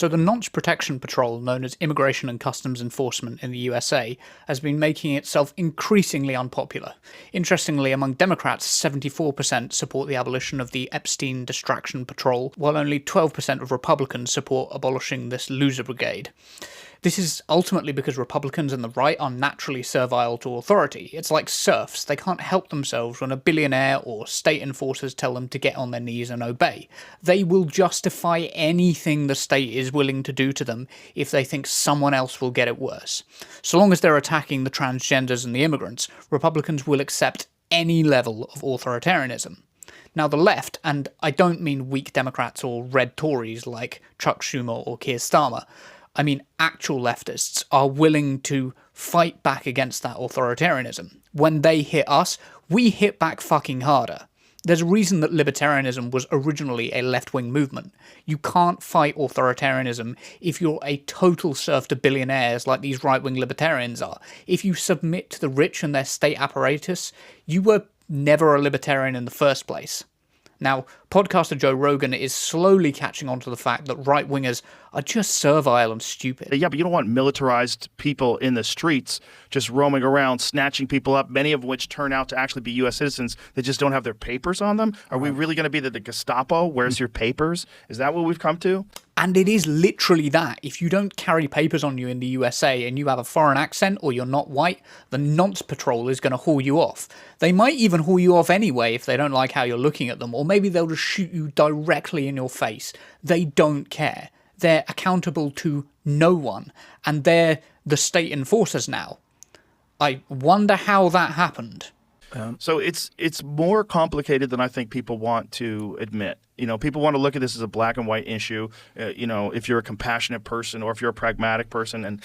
So the Nonce Protection Patrol, known as Immigration and Customs Enforcement in the USA, has been making itself increasingly unpopular. Interestingly, among Democrats, 74% support the abolition of the Epstein Distraction Patrol, while only 12% of Republicans support abolishing this loser brigade. This is ultimately because Republicans and the right are naturally servile to authority. It's like serfs. They can't help themselves when a billionaire or state enforcers tell them to get on their knees and obey. They will justify anything the state is willing to do to them if they think someone else will get it worse. So long as they're attacking the transgenders and the immigrants, Republicans will accept any level of authoritarianism. Now the left, and I don't mean weak Democrats or red Tories like Chuck Schumer or Keir Starmer, I mean actual leftists, are willing to fight back against that authoritarianism. When they hit us, we hit back fucking harder. There's a reason that libertarianism was originally a left-wing movement. You can't fight authoritarianism if you're a total serf to billionaires like these right-wing libertarians are. If you submit to the rich and their state apparatus, you were never a libertarian in the first place. Now, podcaster Joe Rogan is slowly catching on to the fact that right-wingers are just servile and stupid. Yeah, but you don't want militarized people in the streets just roaming around, snatching people up, many of which turn out to actually be U.S. citizens that just don't have their papers on them. Are we really going to be the Gestapo? Where's your papers? Is that what we've come to? And it is literally that. If you don't carry papers on you in the USA and you have a foreign accent or you're not white, the Nonce Patrol is going to haul you off. They might even haul you off anyway if they don't like how you're looking at them, or maybe they'll just shoot you directly in your face. They don't care. They're accountable to no one, and they're the state enforcers now. I wonder how that happened. So it's more complicated than I think people want to admit. You know, people want to look at this as a black and white issue, you know, if you're a compassionate person or if you're a pragmatic person. And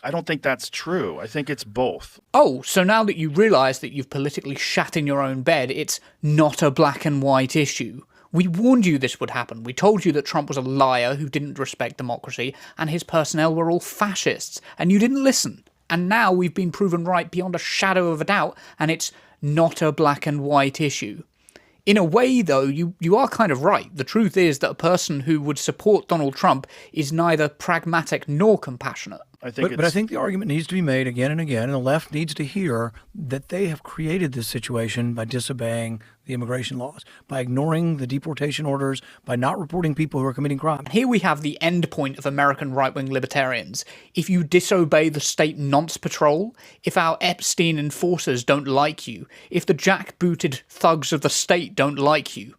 I don't think that's true. I think it's both. Oh, so now that you realise that you've politically shat in your own bed, it's not a black and white issue. We warned you this would happen. We told you that Trump was a liar who didn't respect democracy and his personnel were all fascists, and you didn't listen. And now we've been proven right beyond a shadow of a doubt, and it's not a black and white issue. In a way, though, you are kind of right. The truth is that a person who would support Donald Trump is neither pragmatic nor compassionate. But I think the argument needs to be made again and again, and the left needs to hear that they have created this situation by disobeying the immigration laws, by ignoring the deportation orders, by not reporting people who are committing crimes. Here we have the end point of American right-wing libertarians. If you disobey the state nonce patrol, if our Epstein enforcers don't like you, if the jackbooted thugs of the state don't like you,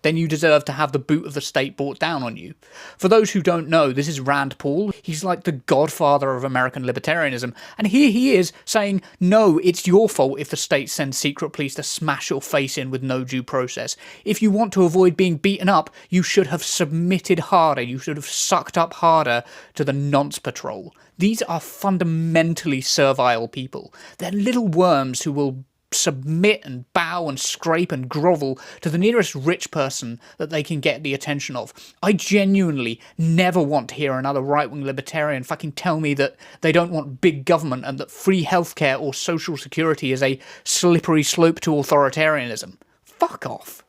then you deserve to have the boot of the state brought down on you. For those who don't know, this is Rand Paul. He's like the godfather of American libertarianism. And here he is saying, no, it's your fault if the state sends secret police to smash your face in with no due process. If you want to avoid being beaten up, you should have submitted harder. You should have sucked up harder to the nonce patrol. These are fundamentally servile people. They're little worms who will submit and bow and scrape and grovel to the nearest rich person that they can get the attention of. I genuinely never want to hear another right-wing libertarian fucking tell me that they don't want big government and that free healthcare or social security is a slippery slope to authoritarianism. Fuck off.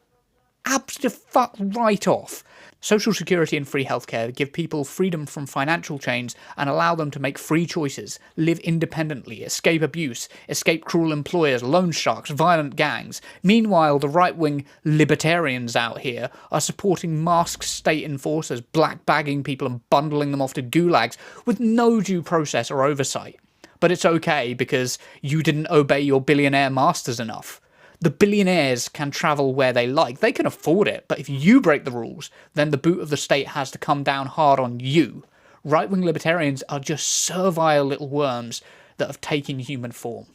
Fuck right off. Social security and free healthcare give people freedom from financial chains and allow them to make free choices, live independently, escape abuse, escape cruel employers, loan sharks, violent gangs. Meanwhile, the right-wing libertarians out here are supporting masked state enforcers, black-bagging people and bundling them off to gulags with no due process or oversight. But it's okay because you didn't obey your billionaire masters enough. The billionaires can travel where they like. They can afford it. But if you break the rules, then the boot of the state has to come down hard on you. Right-wing libertarians are just servile little worms that have taken human form.